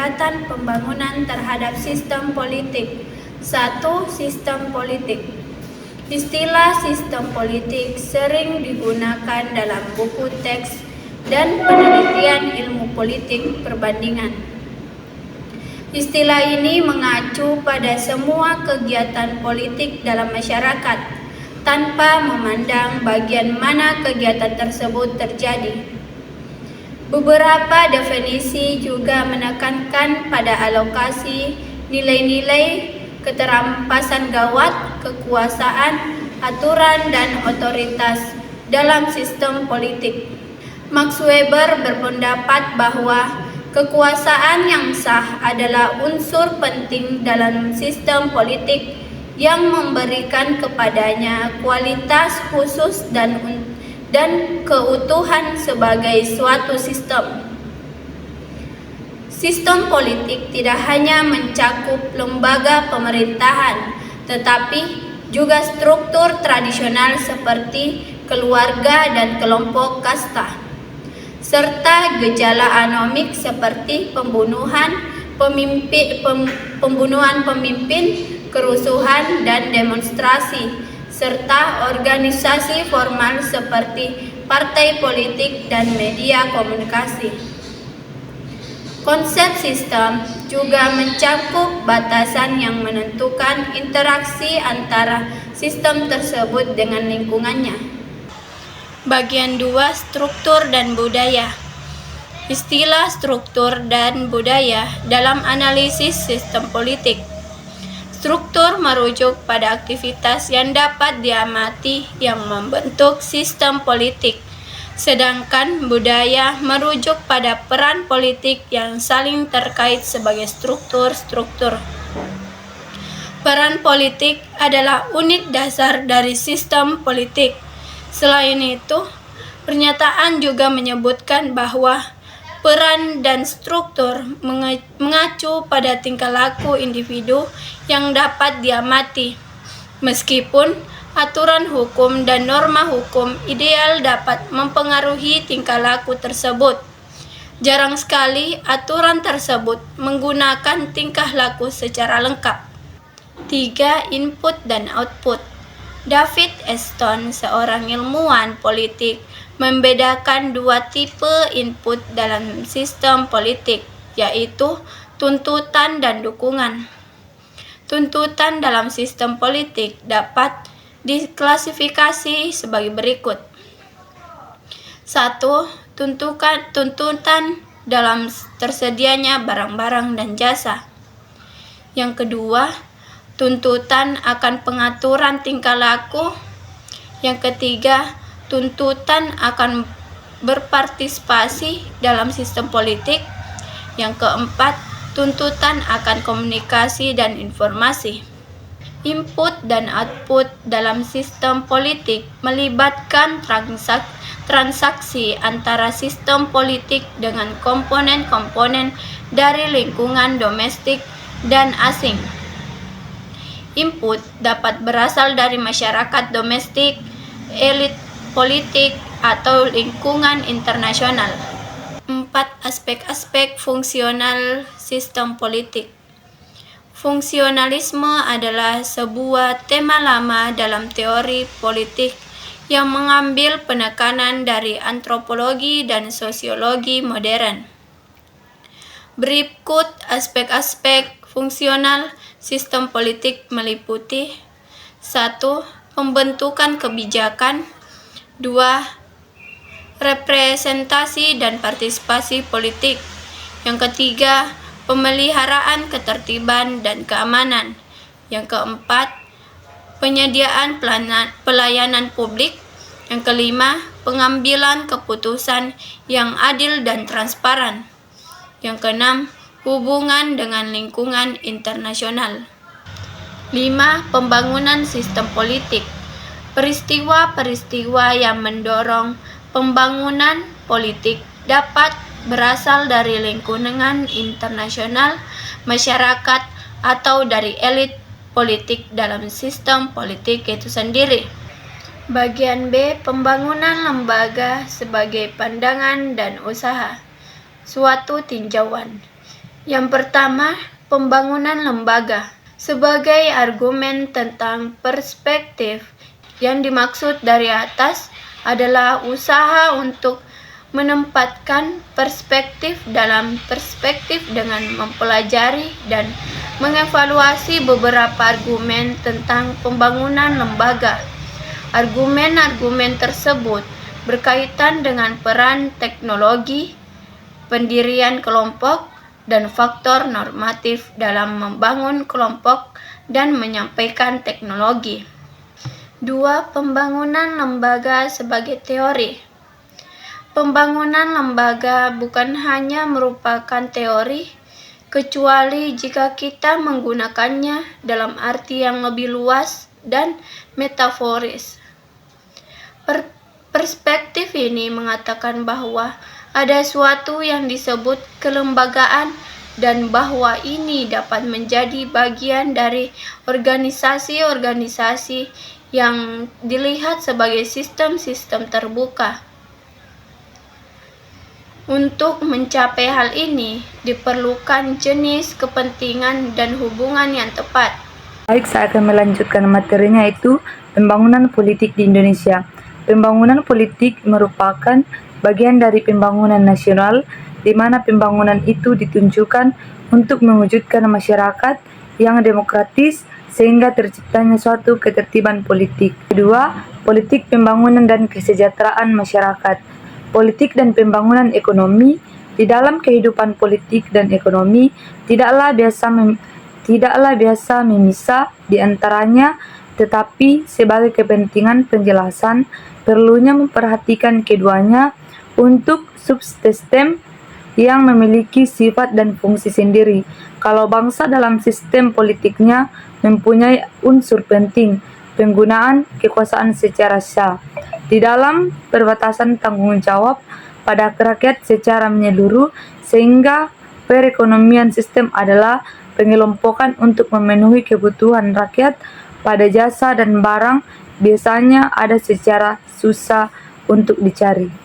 pendekatan pembangunan terhadap sistem politik. 1. Sistem politik. Istilah sistem politik sering digunakan dalam buku teks dan penelitian ilmu politik perbandingan. Istilah ini mengacu pada semua kegiatan politik dalam masyarakat, tanpa memandang bagian mana kegiatan tersebut terjadi. Beberapa definisi juga menekankan pada alokasi nilai-nilai keterampasan gawat, kekuasaan, aturan, dan otoritas dalam sistem politik. Max Weber berpendapat bahwa kekuasaan yang sah adalah unsur penting dalam sistem politik yang memberikan kepadanya kualitas khusus dan keutuhan sebagai suatu sistem. Sistem politik tidak hanya mencakup lembaga pemerintahan, tetapi juga struktur tradisional seperti keluarga dan kelompok kasta, serta gejala anomik seperti pembunuhan pemimpin, kerusuhan, dan demonstrasi, serta organisasi formal seperti partai politik dan media komunikasi. Konsep sistem juga mencakup batasan yang menentukan interaksi antara sistem tersebut dengan lingkungannya. Bagian 2. Struktur dan budaya. Istilah struktur dan budaya dalam analisis sistem politik. Struktur merujuk pada aktivitas yang dapat diamati yang membentuk sistem politik, sedangkan budaya merujuk pada peran politik yang saling terkait sebagai struktur-struktur. Peran politik adalah unit dasar dari sistem politik. Selain itu, pernyataan juga menyebutkan bahwa peran dan struktur mengacu pada tingkah laku individu yang dapat diamati. Meskipun aturan hukum dan norma hukum ideal dapat mempengaruhi tingkah laku tersebut, jarang sekali aturan tersebut menggunakan tingkah laku secara lengkap. 3. Input dan output. David Easton, seorang ilmuwan politik, membedakan dua tipe input dalam sistem politik, yaitu tuntutan dan dukungan. Tuntutan dalam sistem politik dapat diklasifikasi sebagai berikut. 1. Tuntutan dalam tersedianya barang-barang dan jasa. Yang kedua, tuntutan akan pengaturan tingkah laku. Yang ketiga, tuntutan akan berpartisipasi dalam sistem politik. Yang keempat, tuntutan akan komunikasi dan informasi. Input dan output dalam sistem politik melibatkan transaksi antara sistem politik dengan komponen-komponen dari lingkungan domestik dan asing. Input dapat berasal dari masyarakat domestik, elit politik, atau lingkungan internasional. 4. Aspek-aspek fungsional sistem politik. Fungsionalisme adalah sebuah tema lama dalam teori politik yang mengambil penekanan dari antropologi dan sosiologi modern. Berikut aspek-aspek fungsional sistem politik meliputi: 1. Pembentukan kebijakan. 2. Representasi dan partisipasi politik. Yang ketiga, pemeliharaan ketertiban dan keamanan. Yang keempat, penyediaan pelayanan publik. Yang kelima, pengambilan keputusan yang adil dan transparan. Yang keenam, hubungan dengan lingkungan internasional. 5. Pembangunan sistem politik. Peristiwa-peristiwa yang mendorong pembangunan politik dapat berasal dari lingkungan internasional, masyarakat, atau dari elit politik dalam sistem politik itu sendiri. Bagian B. Pembangunan lembaga sebagai pandangan dan usaha. Suatu tinjauan. Yang pertama, pembangunan lembaga. Sebagai argumen tentang perspektif, yang dimaksud dari atas adalah usaha untuk menempatkan perspektif dalam perspektif dengan mempelajari dan mengevaluasi beberapa argumen tentang pembangunan lembaga. Argumen-argumen tersebut berkaitan dengan peran teknologi, pendirian kelompok, dan faktor normatif dalam membangun kelompok dan menyampaikan teknologi. 2. Pembangunan lembaga sebagai teori. Pembangunan lembaga bukan hanya merupakan teori, kecuali jika kita menggunakannya dalam arti yang lebih luas dan metaforis. Perspektif ini mengatakan bahwa ada suatu yang disebut kelembagaan dan bahwa ini dapat menjadi bagian dari organisasi-organisasi yang dilihat sebagai sistem-sistem terbuka. Untuk mencapai hal ini, diperlukan jenis kepentingan dan hubungan yang tepat. Baik, saya akan melanjutkan materinya, yaitu pembangunan politik di Indonesia. Pembangunan politik merupakan bagian dari pembangunan nasional, di mana pembangunan itu ditunjukkan untuk mewujudkan masyarakat yang demokratis sehingga terciptanya suatu ketertiban politik. Kedua, politik pembangunan dan kesejahteraan masyarakat. Politik dan pembangunan ekonomi. Di dalam kehidupan politik dan ekonomi tidaklah biasa memisah di antaranya, tetapi sebagai kepentingan penjelasan perlunya memperhatikan keduanya untuk subsistem yang memiliki sifat dan fungsi sendiri. Kalau bangsa dalam sistem politiknya mempunyai unsur penting, penggunaan kekuasaan secara sah, di dalam perbatasan tanggung jawab pada rakyat secara menyeluruh, sehingga perekonomian sistem adalah pengelompokan untuk memenuhi kebutuhan rakyat pada jasa dan barang biasanya ada secara susah untuk dicari.